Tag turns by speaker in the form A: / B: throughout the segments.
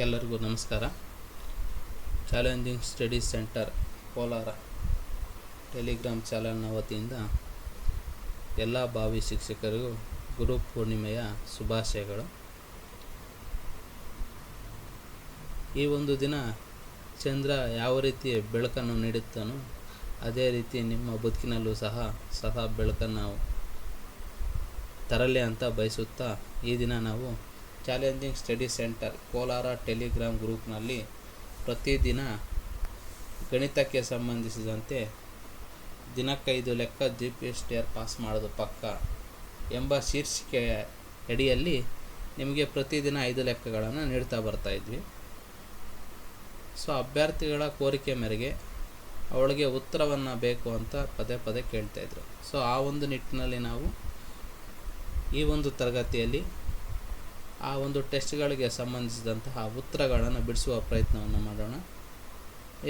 A: ಎಲ್ಲರಿಗೂ ನಮಸ್ಕಾರ. Challenging studies centre Kolar Telegram ಚಾನಲ್ನ ವತಿಯಿಂದ ಎಲ್ಲ ಭಾವಿ ಶಿಕ್ಷಕರಿಗೂ ಗುರು ಪೂರ್ಣಿಮೆಯ ಶುಭಾಶಯಗಳು. ಈ ಒಂದು ದಿನ ಚಂದ್ರ ಯಾವ ರೀತಿ ಬೆಳಕನ್ನು ನೀಡುತ್ತಾನೋ ಅದೇ ರೀತಿ ನಿಮ್ಮ ಬದುಕಿನಲ್ಲೂ ಸಹ ಬೆಳಕನ್ನು ತರಲಿ ಅಂತ ಬಯಸುತ್ತಾ ಈ ದಿನ ನಾವು challenging studies centre Kolar telegram ಗ್ರೂಪ್ನಲ್ಲಿ ಪ್ರತಿದಿನ ಗಣಿತಕ್ಕೆ ಸಂಬಂಧಿಸಿದಂತೆ ದಿನಕ್ಕೈದು ಲೆಕ್ಕ GPS ಡೇರ್ ಪಾಸ್ ಮಾಡೋದು ಪಕ್ಕ ಎಂಬ ಶೀರ್ಷಿಕೆಯ ಅಡಿಯಲ್ಲಿ ನಿಮಗೆ ಪ್ರತಿದಿನ 5 ಲೆಕ್ಕಗಳನ್ನು ನೀಡ್ತಾ ಬರ್ತಾಯಿದ್ವಿ. ಸೊ ಅಭ್ಯರ್ಥಿಗಳ ಕೋರಿಕೆ ಮೇರೆಗೆ ಅವಳಿಗೆ ಉತ್ತರವನ್ನು ಬೇಕು ಅಂತ ಪದೇ ಕೇಳ್ತಾಯಿದ್ರು. ಸೊ ಆ ಒಂದು ನಿಟ್ಟಿನಲ್ಲಿ ನಾವು ಈ ಒಂದು ತರಗತಿಯಲ್ಲಿ ಆ ಒಂದು ಟೆಸ್ಟ್ಗಳಿಗೆ ಸಂಬಂಧಿಸಿದಂತಹ ಉತ್ತರಗಳನ್ನು ಬಿಡಿಸುವ ಪ್ರಯತ್ನವನ್ನು ಮಾಡೋಣ.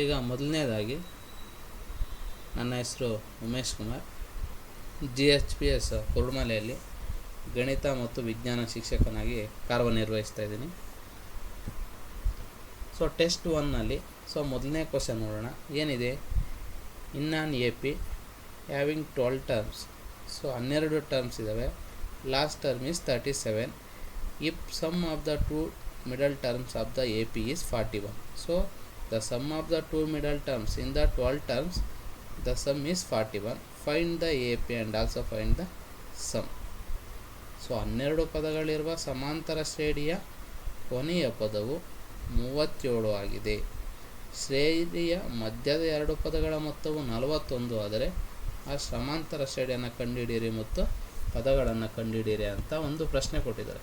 A: ಈಗ ಮೊದಲನೇದಾಗಿ ನನ್ನ ಹೆಸರು ಉಮೇಶ್ ಕುಮಾರ್, GHPS ಕುರುಡ್ಮಲೆಯಲ್ಲಿ ಗಣಿತ ಮತ್ತು ವಿಜ್ಞಾನ ಶಿಕ್ಷಕನಾಗಿ ಕಾರ್ಯನಿರ್ವಹಿಸ್ತಾ ಇದ್ದೀನಿ. ಸೊ ಟೆಸ್ಟ್ 1ನಲ್ಲಿ ಮೊದಲನೇ ಕ್ವಶನ್ ನೋಡೋಣ. ಏನಿದೆ, in an AP having 12 terms. 12 terms ಇದ್ದಾವೆ. Last term is 37. If sum of the two middle terms of the AP is 41. So the sum of the two middle terms in the 12 terms, the sum is 41. Find the AP and also find the sum. 12 ಪದಗಳಿರುವ ಸಮಾಂತರ ಶ್ರೇಣಿಯ ಕೊನೆಯ ಪದವು 37 ಆಗಿದೆ. ಶ್ರೇಣಿಯ ಮಧ್ಯದ 2 ಪದಗಳ ಮೊತ್ತವು 41 ಆದರೆ ಆ ಸಮಾಂತರ ಶ್ರೇಣಿಯನ್ನು ಕಂಡುಹಿಡಿಯಿರಿ ಮತ್ತು ಪದಗಳನ್ನು ಕಂಡುಹಿಡಿಯಿರಿ ಅಂತ ಒಂದು ಪ್ರಶ್ನೆ ಕೊಟ್ಟಿದ್ದಾರೆ.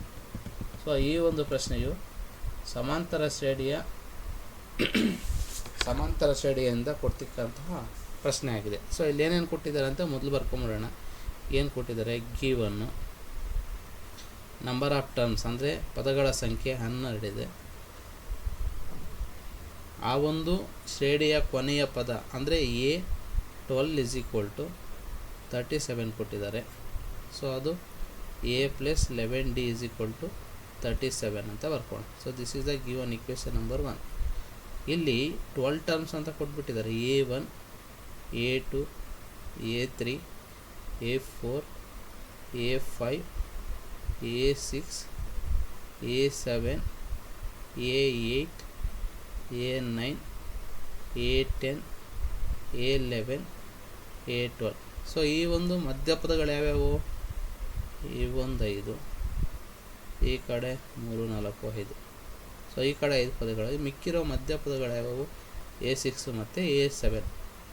A: ಸೊ ಈ ಒಂದು ಪ್ರಶ್ನೆಯು ಸಮಾಂತರ ಶ್ರೇಣಿಯಿಂದ ಕೊಡ್ತಕ್ಕಂತಹ ಪ್ರಶ್ನೆ ಆಗಿದೆ. ಸೊ ಇಲ್ಲಿ ಏನೇನು ಕೊಟ್ಟಿದ್ದಾರೆ ಅಂತ ಮೊದಲು ಬರ್ಕೊಂಬಿಡೋಣ. ಏನು ಕೊಟ್ಟಿದ್ದಾರೆ, ಗಿವನ್ನು ನಂಬರ್ ಆಫ್ ಟರ್ಮ್ಸ್ ಅಂದರೆ ಪದಗಳ ಸಂಖ್ಯೆ 12 ಇದೆ. ಆ ಒಂದು ಶ್ರೇಣಿಯ ಕೊನೆಯ ಪದ ಅಂದರೆ A12 = 37 ಕೊಟ್ಟಿದ್ದಾರೆ. ಸೊ ಅದು A + 11D = 37 ಅಂತ ಬರ್ಕೋಣ. So this is the given equation number 1. ಇಲ್ಲಿ 12 ಟರ್ಮ್ಸ್ ಅಂತ ಕೊಟ್ಬಿಟ್ಟಿದ್ದಾರೆ. A1, A2, A3, A4, A5, A6, A7, A8, A9, A10, A11, A12. So ಈ ಒಂದು ಮಧ್ಯಪದಗಳು ಯಾವ್ಯಾವು? A1 5, ಈ ಕಡೆ 3 4 5. ಸೊ ಈ ಕಡೆ 5 ಪದಗಳು. ಮಿಕ್ಕಿರೋ ಮಧ್ಯಪದಗಳು ಯಾವ್ಯಾವು? A6 ಮತ್ತು A7.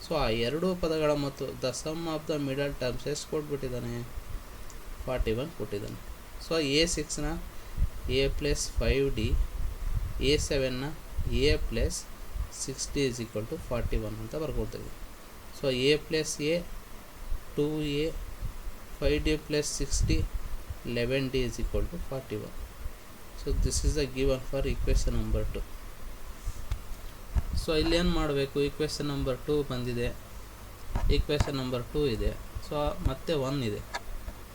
A: ಸೊ ಆ 2 ಪದಗಳ ಮತ್ತು the sum of the middle terms ಎಷ್ಟು ಕೊಟ್ಬಿಟ್ಟಿದ್ದಾನೆ? 41 ಕೊಟ್ಟಿದ್ದಾನೆ. ಸೊ A6ನ A + 5D, A7ನ A + 6D = 41 ಅಂತ ಬರ್ಕೊಳ್ತೀವಿ. So A + A 2A, 5D + 6D 11D = 41. So this is the given for equation number 2. So ಇಲ್ಲಿ ಏನು ಮಾಡಬೇಕು? ಇಕ್ವೇಷನ್ ನಂಬರ್ 2 ಬಂದಿದೆ, ಇಕ್ವೇಷನ್ ನಂಬರ್ 2 ಇದೆ, ಸೊ ಮತ್ತೆ 1 ಇದೆ.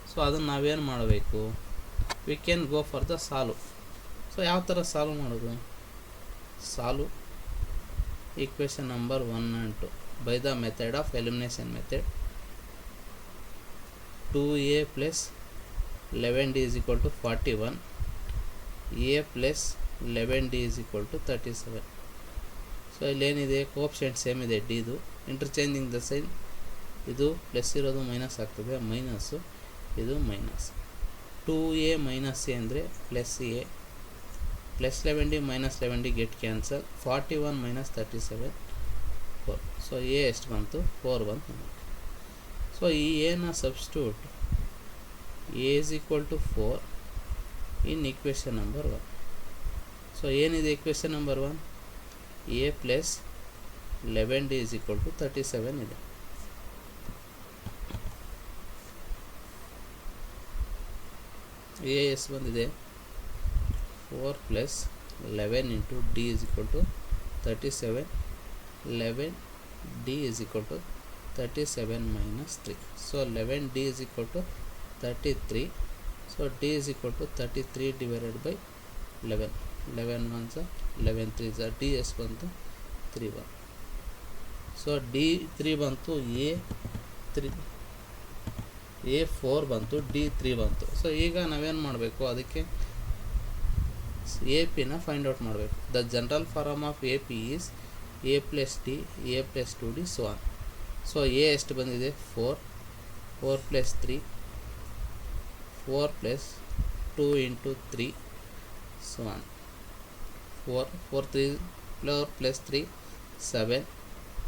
A: ಸೊ ಅದನ್ನು ನಾವೇನು ಮಾಡಬೇಕು? We can go for the solve. So ಯಾವ ಥರ ಸಾಲ್ವ್ ಮಾಡೋದು? Solve equation number 1 and 2 by the method of elimination method. 2A + 11D = 41, A + 11D = 37. So ಇಲ್ಲೇನಿದೆ, coefficient same ಇದೆ ಡಿದು. ಇಂಟರ್ಚೇಂಜಿಂಗ್ ದ ಸೈನ್, ಇದು ಪ್ಲಸ್ ಇರೋದು ಮೈನಸ್ ಆಗ್ತದೆ, ಮೈನಸ್ಸು ಇದು minus. 2A - A ಅಂದರೆ +A, +11D - 11D get cancel. 41 - 37 4. So A ಎಷ್ಟು ಬಂತು? 4 ಬಂತು. So ಈ ಎನ substitute A = 4 in equation number 1. So ಏನಿದೆ ಇಕ್ವೇಷನ್ ನಂಬರ್ 1? A + 11D = 37 ಇದೆ. A ಎಷ್ಟು ಬಂದಿದೆ? 4 + 11 × D = 37. 11D = 37 - 3. So 11D = 33. So D is equal to 33 divided by 11. 11 1 11 3 D ಎಷ್ಟು ಬಂತು 3 ಬಂತು. ಸೊ ಡಿ 3 ಬಂತು, ಎ 4 ಬಂತು, ಡಿ 3 ಬಂತು. ಸೊ ಈಗ ನಾವೇನು ಮಾಡಬೇಕು, ಅದಕ್ಕೆ ಎ ಪಿನ ಫೈಂಡ್ ಔಟ್ ಮಾಡಬೇಕು. The general form of A P is A plus D, A plus 2d so on. So A ಎಷ್ಟು ಬಂದಿದೆ 4, 4 plus 3, 4 plus 2 into 3 so on. 4 plus 3 7,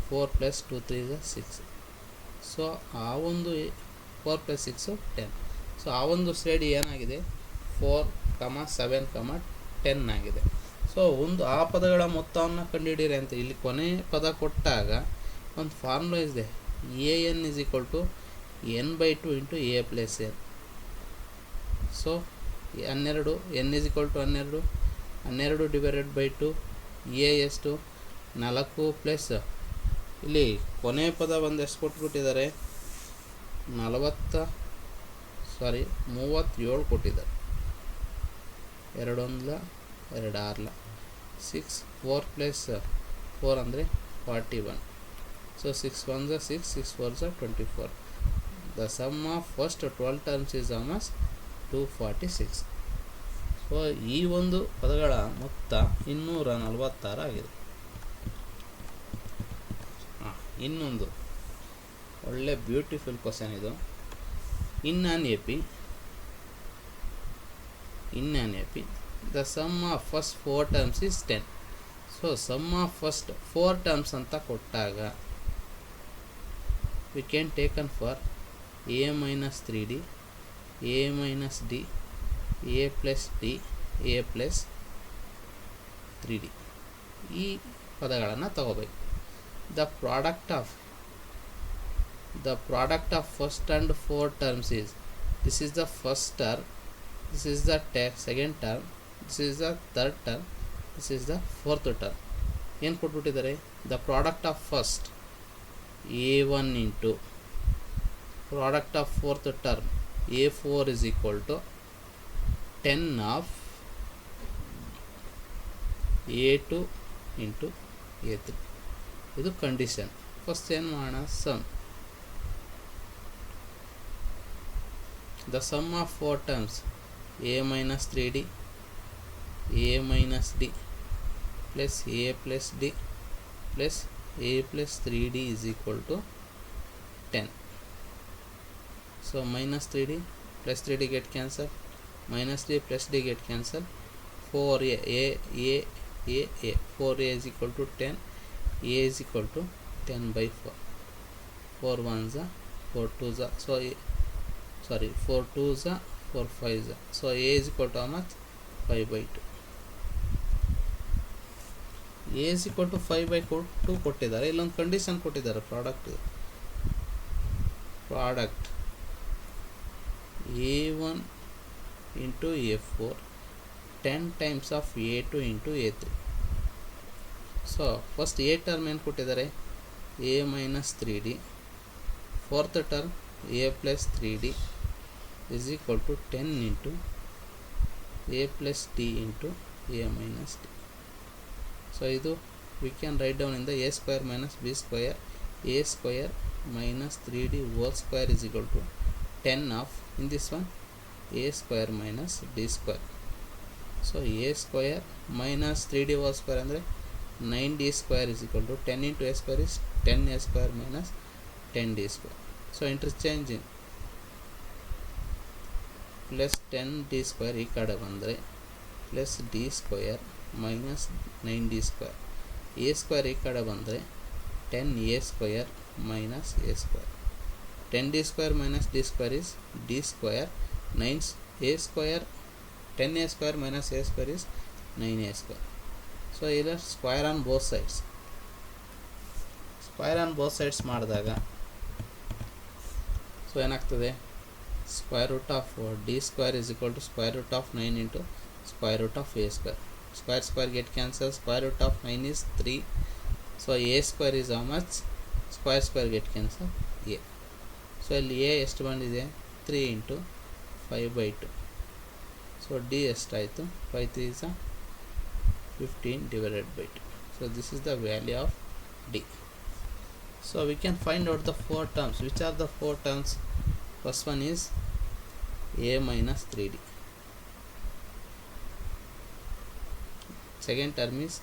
A: 4 plus 2 3 6. So ಆ ಒಂದು 4 ಪ್ಲಸ್ 6 10. ಸೊ ಆ ಒಂದು ಶ್ರೇಣಿ ಏನಾಗಿದೆ 4, 7, 10 ಆಗಿದೆ. ಸೊ ಆ ಪದಗಳ ಮೊತ್ತವನ್ನು ಕಂಡುಹಿಡಿಯಿರಿ ಅಂತ ಇಲ್ಲಿ ಕೊನೆ ಪದ ಕೊಟ್ಟಾಗ ಒಂದು ಫಾರ್ಮುಲಾ ಇದೆ, a n is equal to n/2 into a plus n. So 12 n is equal to 12 divided by 2, a ಎಷ್ಟು 4 ಪ್ಲಸ್ ಇಲ್ಲಿ ಕೊನೆ ಪದ ಒಂದು ಎಷ್ಟು ಕೊಟ್ಬಿಟ್ಟಿದ್ದಾರೆ 37 ಕೊಟ್ಟಿದ್ದಾರೆ. 2 1 2 6 6, 4 ಪ್ಲಸ್ 4 ಅಂದರೆ 41. So 6 1 6, 6 4 24. The sum of first 12 terms is almost 246. So ಈ ಒಂದು ಪದಗಳ ಮೊತ್ತ 246 ಆಗಿದೆ. ಇನ್ನೊಂದು ಒಳ್ಳೆ ಬ್ಯೂಟಿಫುಲ್ ಕ್ವಶನ್ ಇದು. In an A P the sum of first 4 terms is 10. So sum of first 4 terms ಅಂತ ಕೊಟ್ಟಾಗ we can taken for a minus 3d, a minus d, A plus D, A plus 3d. ಈ ಪದಗಳನ್ನು ತಗೋಬೇಕು. The product of first and 4 terms is, this is the first term, this is the second term, this is the third term, this is the fourth term. ಏನು ಕೊಟ್ಬಿಟ್ಟಿದ್ದಾರೆ, the product of first a1 into product of fourth term a4 is equal to 10 of a2 into a3. ಇದು condition. First ಏನು ಮಾಡೋಣ, sum. The sum of 4 terms a minus 3d, a minus d plus a plus d plus a plus 3d is equal to 10. So minus 3d plus 3d get cancelled, minus d plus d get cancelled. 4a 4a is equal to 10, a is equal to 10 by 4. 4 1s 4 2s, 4 2s 4 5s. So a is equal to how much, 5 by 2. a is equal to 5 by 2 ಕೊಟ್ಟಿದ್ದಾರೆ. ಇಲ್ಲೊಂದು condition ಕೊಟ್ಟಿದ್ದಾರೆ, product a1 into a4 10 times of a2 into a3. So first A term ಏನು ಕೊಟ್ಟಿದ್ದಾರೆ, a minus 3d, fourth term a plus 3d is equal to 10 into a plus d into a minus d. So idu we can write down in the a square minus b square, a square minus 3d whole square is equal to 10 of, in this one, a square minus d square. So a square minus 3d whole square andre 9d square is equal to 10 into a square is 10a square minus 10d square. So interchanging plus 10d square ಈ ಕಡೆ ಬಂದರೆ plus D square minus 9d square, A square ಈ ಕಡೆ ಬಂದರೆ 10a square minus A square. 10d square minus D square is D square, 9a square 10a square minus A square is 9a square. So ಇಲ್ಲ square on both sides ಮಾಡಿದಾಗ so ಏನಾಗ್ತದೆ, square root of d square is equal to square root of 9 into square root of a square. Square get cancelled. Square root of 9 is 3. So a square is how much? Square get cancelled a. So ಇಲ್ಲಿ a ಎಷ್ಟು ಬಂದಿದೆ, 3 into 5 by 2. So d ಎಷ್ಟಾಯಿತು, 5 3 is 15 divided by 2. So this is the value of D. So we can find out the 4 terms. Which are the 4 terms? First one is A minus 3D. Second term is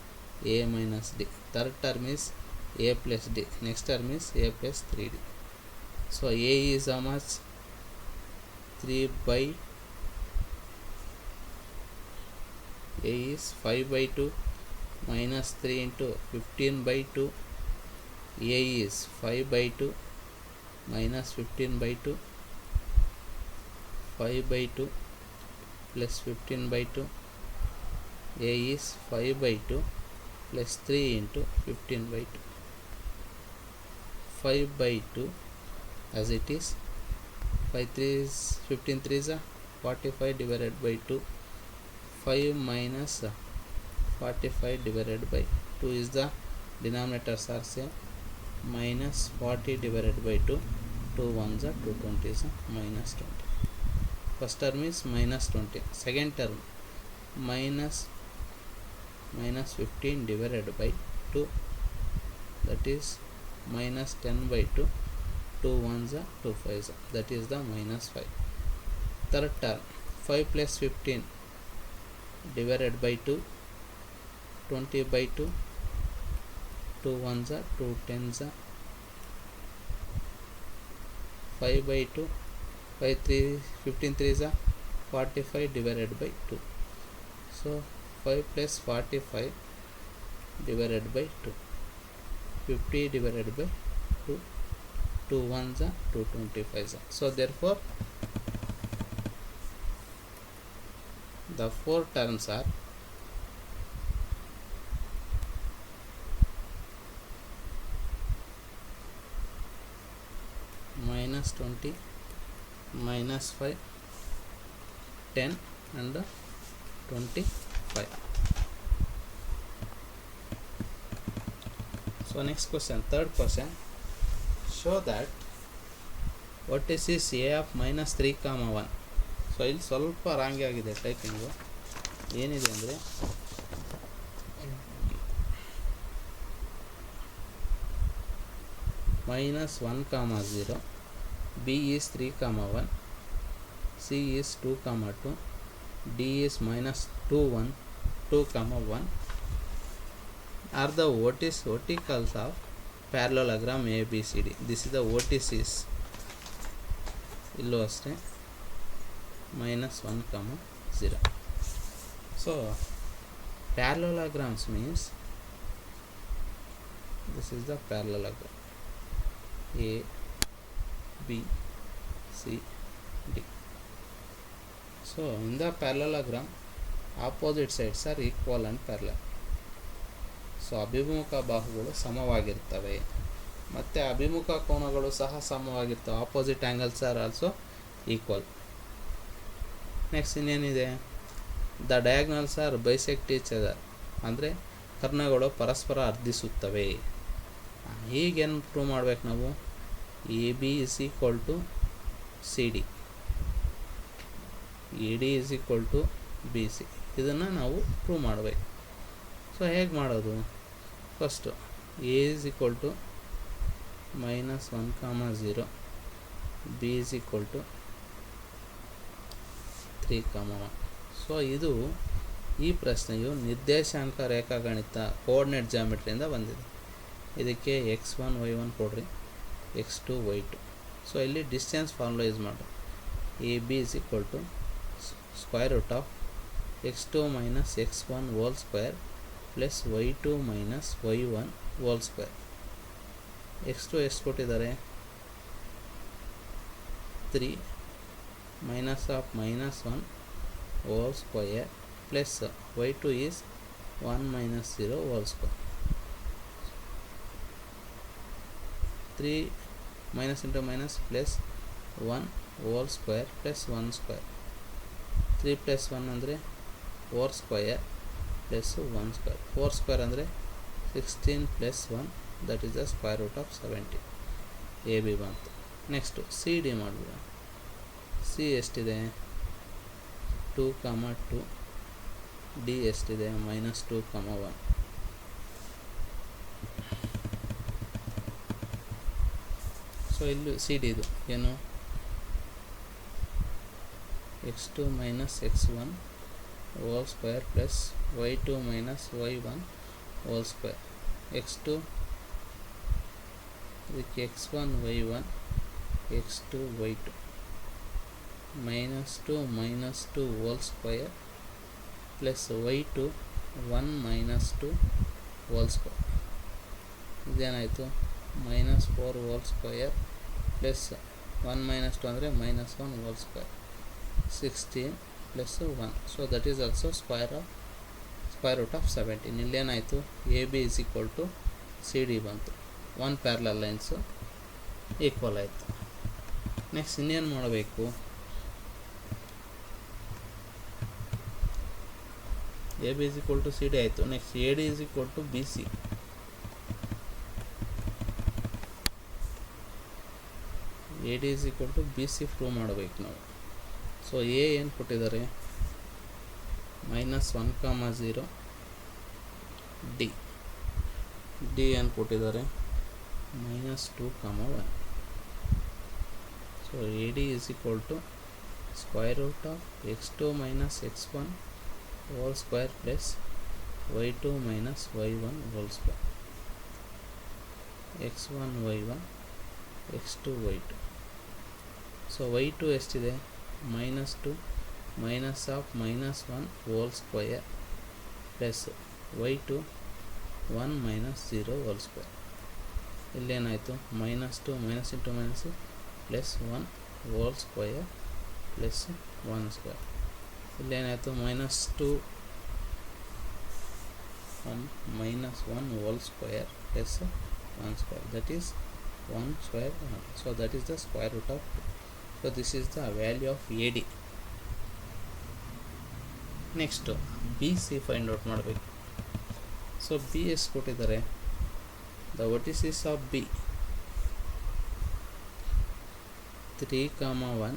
A: A minus D. Third term is A plus D. Next term is A plus 3D. So A is how much? 3 by A is 5 by 2 minus 3 into 15 by 2. A is 5 by 2 minus 15 by 2. 5 by 2 plus 15 by 2. A is 5 by 2 plus 3 into 15 by 2. 5 by 2 as it is. 5 3 is 15 3 is 45 divided by 2. 5 minus 45 divided by 2 is the denominators are same, minus 40 divided by 2. 2 ones are 220 is minus 20. First term is minus 20. Second term minus 15 divided by 2, that is minus 10 by 2. 2 ones are 2 fives, that is the minus 5. Third term 5 plus 15 divided by 2, 20 by 2. 2 ones are 2 tens are 5 by 2. 5 3 15 3 is 45 divided by 2. So 5 plus 45 divided by 2, 50 divided by 2. 2 ones are 225. So therefore the 4 terms are minus 20, minus 5, 10 and 25. So next question, third question, show that what is this A of minus 3 comma 1. So ಇಲ್ಲಿ ಸ್ವಲ್ಪ wrong ಆಗಿದೆ typing. ಏನಿದೆ ಅಂದರೆ minus 1 comma 0, B is 3 comma 1, C is 2 comma 2, D is minus 2 1 2 comma 1 are the verticals of parallelogram ABCD. This is the vertices. ಇಲ್ಲೂ ಅಷ್ಟೇ minus 1 comma 0. So parallelograms means this is the parallelogram A, B, C, D. So in the parallelogram opposite sides are equal and parallel. So ಅಭಿಮುಖ ಬಾಹುಗಳು ಸಮವಾಗಿರ್ತವೆ ಮತ್ತು ಅಭಿಮುಖ ಕೋನಗಳು ಸಹ ಸಮವಾಗಿರ್ತವೆ. Opposite angles are also equal. Next ಇನ್ನೇನಿದೆ, the diagonals are bisect each other, ಅಂದರೆ ಕರ್ಣಗಳು ಪರಸ್ಪರ ಅರ್ಧಿಸುತ್ತವೆ. ಈಗೇನು ಪ್ರೂವ್ ಮಾಡ್ಬೇಕು ನಾವು, A B is equal to C D, A D is equal to B C, ಇದನ್ನು ನಾವು ಪ್ರೂವ್ ಮಾಡಬೇಕು. ಸೊ ಹೇಗೆ ಮಾಡೋದು, first A is equal to minus 1 comma 0, B is equal to 3 comma 1. So ಇದು ಈ ಪ್ರಶ್ನೆಯು ನಿರ್ದೇಶಾಂಕ ರೇಖಾಗಣಿತ ಕೋಆರ್ಡಿನೇಟ್ ಜಾಮೆಟ್ರಿಯಿಂದ ಬಂದಿದೆ. ಇದಕ್ಕೆ x1 y1 ಕೊಡ್ರಿ, x2 y2. ಸೊ ಇಲ್ಲಿ ಡಿಸ್ಟೆನ್ಸ್ ಫಾರ್ಮುಲಾ ಯೂಸ್ ಮಾಡಿ, a B is equal to square root of x2 minus x1 whole square plus y2 minus y1 whole square. x2 ಎಷ್ಟು ಕೊಟ್ಟಿದ್ದಾರೆ, 3 minus of minus 1 whole square plus y2 is 1 minus 0 whole square. 3 minus into minus plus 1 whole square plus 1 square. 3 plus 1 ಅಂದರೆ 4 square plus 1 square. 4 square ಅಂದರೆ 16 plus 1, that is the square root of 70. A B ಬಂತು. Next C D ಮಾಡಿಬಿಡ. C ಎಷ್ಟಿದೆ, 2 ಕಾಮ 2 D ಎಷ್ಟಿದೆ -2, 1. So ಇಲ್ಲಿ C D ಇದು ಏನು x2 minus x1 whole square plus y2 minus y1 whole square. x2 ಇದಕ್ಕೆ x1 y1 x2 y2 -2 whole square plus y2 1 -2 whole square. ಇದೇನಾಯಿತು -4 ಹೋಲ್ ಸ್ಕ್ವೇರ್ ಪ್ಲಸ್ 1 -2 ಅಂದರೆ -1 whole square 16 plus 1. So that is also square root of 17. ಇಲ್ಲೇನಾಯಿತು A B is equal to C D ಬಂತು. 1 parallel lines equal ಆಯಿತು. Next ಇನ್ನೇನು ಮಾಡಬೇಕು, A B is equal to C D ಆಯಿತು. Next A D is equal to B C. A D is equal to B C prove ಮಾಡಬೇಕು ನಾವು. So A ಏನು ಕೊಟ್ಟಿದ್ದಾರೆ -1, 0. D ಏನು ಕೊಟ್ಟಿದ್ದಾರೆ -2, 1. So A D is equal to square root of x2 minus x1 whole square plus y2 minus y1 whole square. x1 y1 x2 y2. So y2 ಎಷ್ಟಿದೆ -2 minus of -1 whole square plus y2 1 -0 whole square. ಇಲ್ಲೇನಾಯಿತು -2 minus into minus plus 1 whole square plus 1 square. ಇಲ್ಲೇನಾಯಿತು -2 1 whole square plus 1 square, that is 1 square 1. So that is the square root of 2. So this is the value of AD. Next BC find out ಮಾಡಬೇಕು. So B ಎಷ್ಟು ಕೊಟ್ಟಿದ್ದಾರೆ, the vertices of B 3, 1.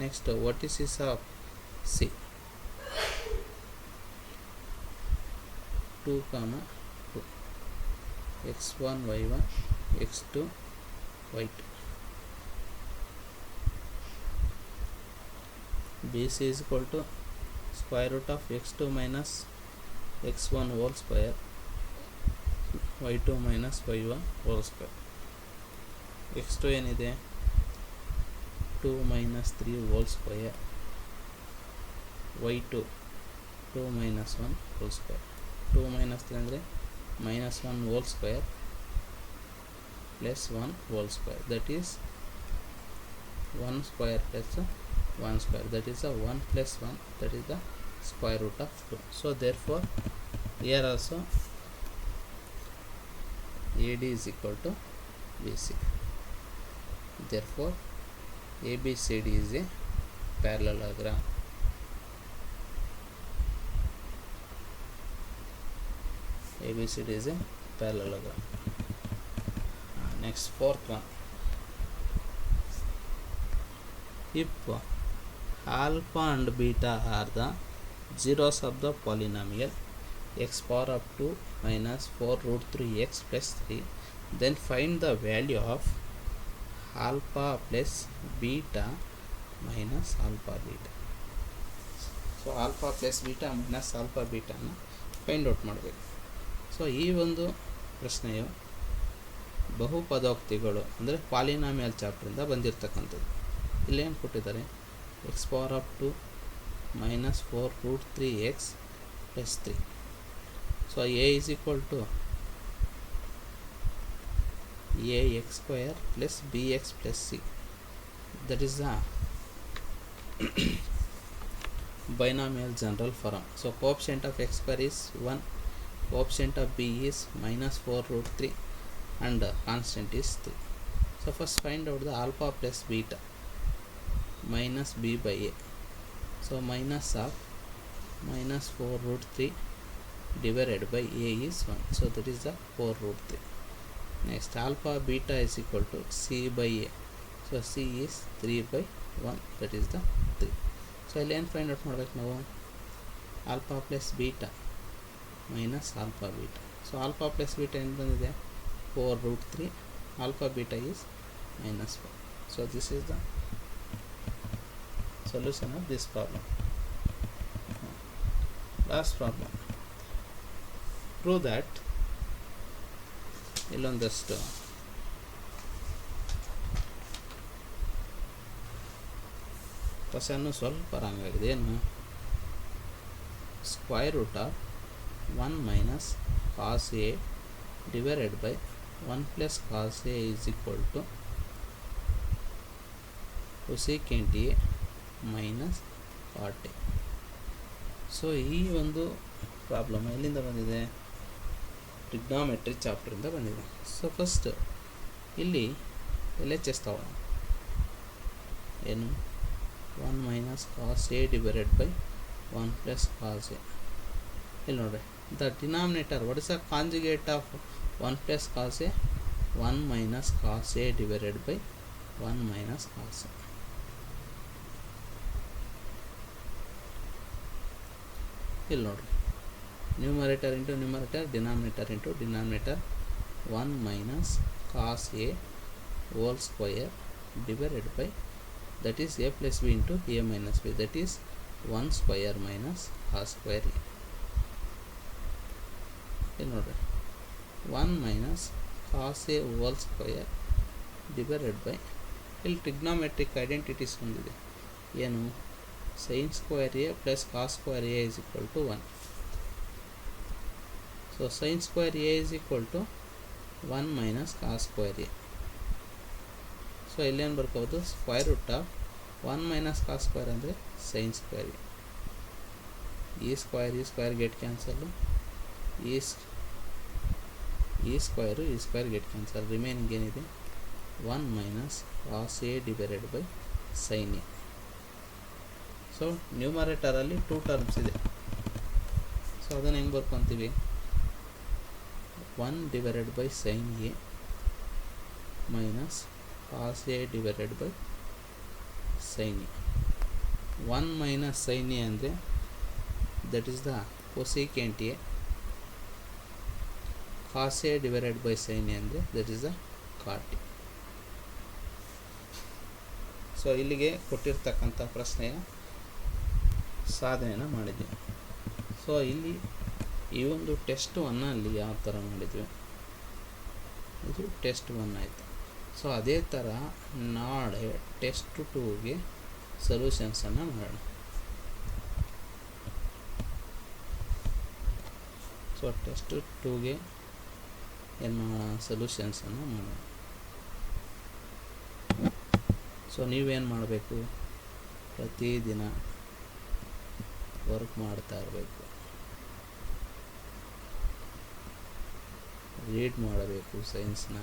A: Next vertices of C 2, 2. x1 y1 x2 y2. BC is equal to square root of x2 minus x1 whole square y2 minus y1 whole square. x2 ಏನಿದೆ 2 minus 3 whole square y2 2 minus 1 whole square. 2 minus 3 ಅಂದರೆ -1 whole square plus 1 whole square, that is 1 square plus 1 square, that is a 1 plus 1, that is the square root of 2. So therefore here also AD is equal to BC. Therefore ABCD is a parallelogram. ABCD is a parallelogram. Next fourth one, if alpha and beta are the zeros of the polynomial x power up to minus 4 root 3x plus 3, then find the value of alpha plus beta minus alpha beta. So alpha plus beta minus alpha beta na find out ಮಾಡಬೇಕು. So ಈ ಒಂದು ಪ್ರಶ್ನೆಯು ಬಹುಪದೋಕ್ತಿಗಳು ಅಂದರೆ polynomial ಚಾಪ್ಟ್ರಿಂದ ಬಂದಿರತಕ್ಕಂಥದ್ದು. ಇಲ್ಲೇನು ಕೊಟ್ಟಿದ್ದಾರೆ, x power up to minus 4 root 3x plus 3. So a is equal to ax square plus bx plus c. That is the binomial general form. So coefficient of x square is 1, coefficient of b is minus 4 root 3 and constant is 3. So first find out the alpha plus beta minus b by a. So minus of minus 4 root 3 divided by a is 1. So that is the 4 root 3. Next alpha beta is equal to c by a. So c is 3 by 1, that is the 3. So ಇಲ್ಲಿ ಏನು find out ಮಾಡಬೇಕು ನಾವು, alpha plus beta minus alpha beta. So alpha plus beta ಏನು ಬಂದಿದೆ 4√3, alpha beta is -4. So this is the solution of this problem. Last problem. Prove that ಇಲ್ಲೊಂದಷ್ಟು ಕ್ವಶನ್ನು ಸ್ವಲ್ಪ wrong ಆಗಿದೆ. ಏನು square root of 1 minus cos A divided by 1 plus cos A is equal to cosecant A minus cot A. So ಈ ಒಂದು problem ಎಲ್ಲಿಂದ ಬಂದಿದೆ? Trigonometry ಚಾಪ್ಟ್ರಿಂದ ಬಂದಿದೆ. ಸೊ ಫಸ್ಟ್ ಇಲ್ಲಿ LHS ತಗೊಳ್ಳೋಣ. ಏನು 1 minus cos A divided by 1 plus cos a. ಇಲ್ಲಿ ನೋಡ್ರಿ, the denominator what is the conjugate of 1 plus cos a? 1 minus cos A divided by 1 minus cos a. ಇಲ್ಲಿ ನೋಡ್ರಿ, numerator into numerator, denominator into denominator, 1 minus cos A whole square divided by that is a plus b into a minus b, that is 1 square minus ಆ square a. ಇಲ್ಲಿ ನೋಡ್ರಿ, 1 minus cos A whole square divided by, ಇಲ್ಲಿ trigonometric identities ಹೊಂದಿದೆ. ಏನು sin square A plus cos square A is equal to 1. So sin square A is equal to 1 minus cos square A. So ಇಲ್ಲೇನು ಬರ್ಕೋಬೋದು? Square root of 1 minus cos square ಅಂದರೆ sin square A. ಈ square get cancel, ಈ square get cancel. Remaining ಏನಿದೆ? 1 minus cos A divided by sin A. So ನ್ಯೂಮರೇಟರಲ್ಲಿ 2 terms ಇದೆ. So ಅದನ್ನು ಹೆಂಗೆ ಬರ್ಕೊತೀವಿ? 1 divided by sin A minus cos A divided by sin A. 1 minus sin A ಅಂದರೆ that is the cosecant A. Cos A divided by sin A ಅಂದರೆ that is the cot A. So ಇಲ್ಲಿಗೆ ಕೊಟ್ಟಿರ್ತಕ್ಕಂಥ ಪ್ರಶ್ನೆಯ ಸಾಧನೆಯನ್ನು ಮಾಡಿದ್ವಿ. So ಇಲ್ಲಿ ಈ ಒಂದು ಟೆಸ್ಟ್ 1 ಯಾವ ಥರ ಮಾಡಿದ್ವಿ? ಇದು ಟೆಸ್ಟ್ 1 ಆಯಿತು. ಸೊ ಅದೇ ಥರ ನಾಳೆ ಟೆಸ್ಟ್ 2ಗೆ ಸೊಲ್ಯೂಷನ್ಸನ್ನು ಮಾಡೋಣ. ಸೊ ಟೆಸ್ಟ್ 2ಗೆ ಏನು ಮಾಡೋಣ? ಸೊಲ್ಯೂಷನ್ಸನ್ನು ಮಾಡೋಣ. ಸೊ ನೀವೇನು ಮಾಡಬೇಕು? ಪ್ರತಿದಿನ ವರ್ಕ್ ಮಾಡ್ತಾ ಇರಬೇಕು, ರೀಡ್ ಮಾಡಬೇಕು ಸೈನ್ಸ್ನ.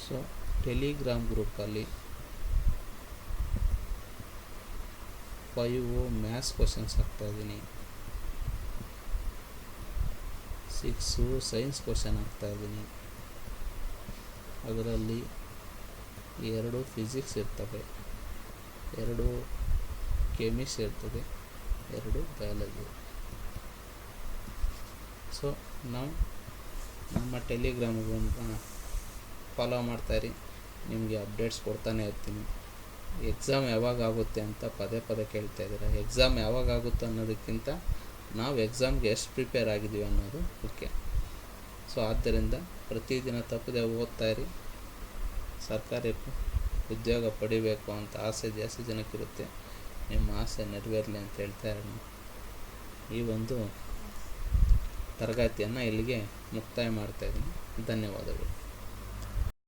A: ಸೊ ಟೆಲಿಗ್ರಾಮ್ ಗ್ರೂಪಲ್ಲಿ 5 ಮ್ಯಾಥ್ಸ್ ಕ್ವಶನ್ಸ್ ಹಾಕ್ತಾಯಿದ್ದೀನಿ, 6 ಸೈನ್ಸ್ ಕ್ವಶನ್ ಹಾಕ್ತಾಯಿದ್ದೀನಿ. ಅದರಲ್ಲಿ 2 ಫಿಸಿಕ್ಸ್ ಇರ್ತವೆ, 2 ಕೆಮಿಸ್ಟ್ರಿ ಇರ್ತದೆ, 2 ಬಯಾಲಜಿ. ಸೊ ನಾವು ನಮ್ಮ ಟೆಲಿಗ್ರಾಮ್ಗೆ ಫಾಲೋ ಮಾಡ್ತಾಯಿರಿ, ನಿಮಗೆ ಅಪ್ಡೇಟ್ಸ್ ಕೊಡ್ತಾನೆ ಇರ್ತೀನಿ. ಎಕ್ಸಾಮ್ ಯಾವಾಗ ಆಗುತ್ತೆ ಅಂತ ಪದೇ ಕೇಳ್ತಾಯಿದ್ದೀರ. ಎಕ್ಸಾಮ್ ಯಾವಾಗ ಆಗುತ್ತೆ ಅನ್ನೋದಕ್ಕಿಂತ ನಾವು ಎಕ್ಸಾಮ್ಗೆ ಎಷ್ಟು ಪ್ರಿಪೇರ್ ಆಗಿದ್ದೀವಿ ಅನ್ನೋದು ಮುಖ್ಯ. ಸೊ ಆದ್ದರಿಂದ ಪ್ರತಿದಿನ ತಪ್ಪದೆ ಓದ್ತಾಯಿರಿ. ಸರ್ಕಾರಿ ಉದ್ಯೋಗ ಪಡಿಬೇಕು ಅಂತ ಆಸೆ ಜಾಸ್ತಿ ಜನಕ್ಕಿರುತ್ತೆ. ನಿಮ್ಮ ಆಸೆ ನೆರವೇರಲಿ ಅಂತ ಹೇಳ್ತಾ ಇರೋಣ. ಈ ಒಂದು ತರಗತಿಯನ್ನು ಇಲ್ಲಿಗೆ ಮುಕ್ತಾಯ ಮಾಡ್ತಾಯಿದ್ದೀನಿ. ಧನ್ಯವಾದಗಳು.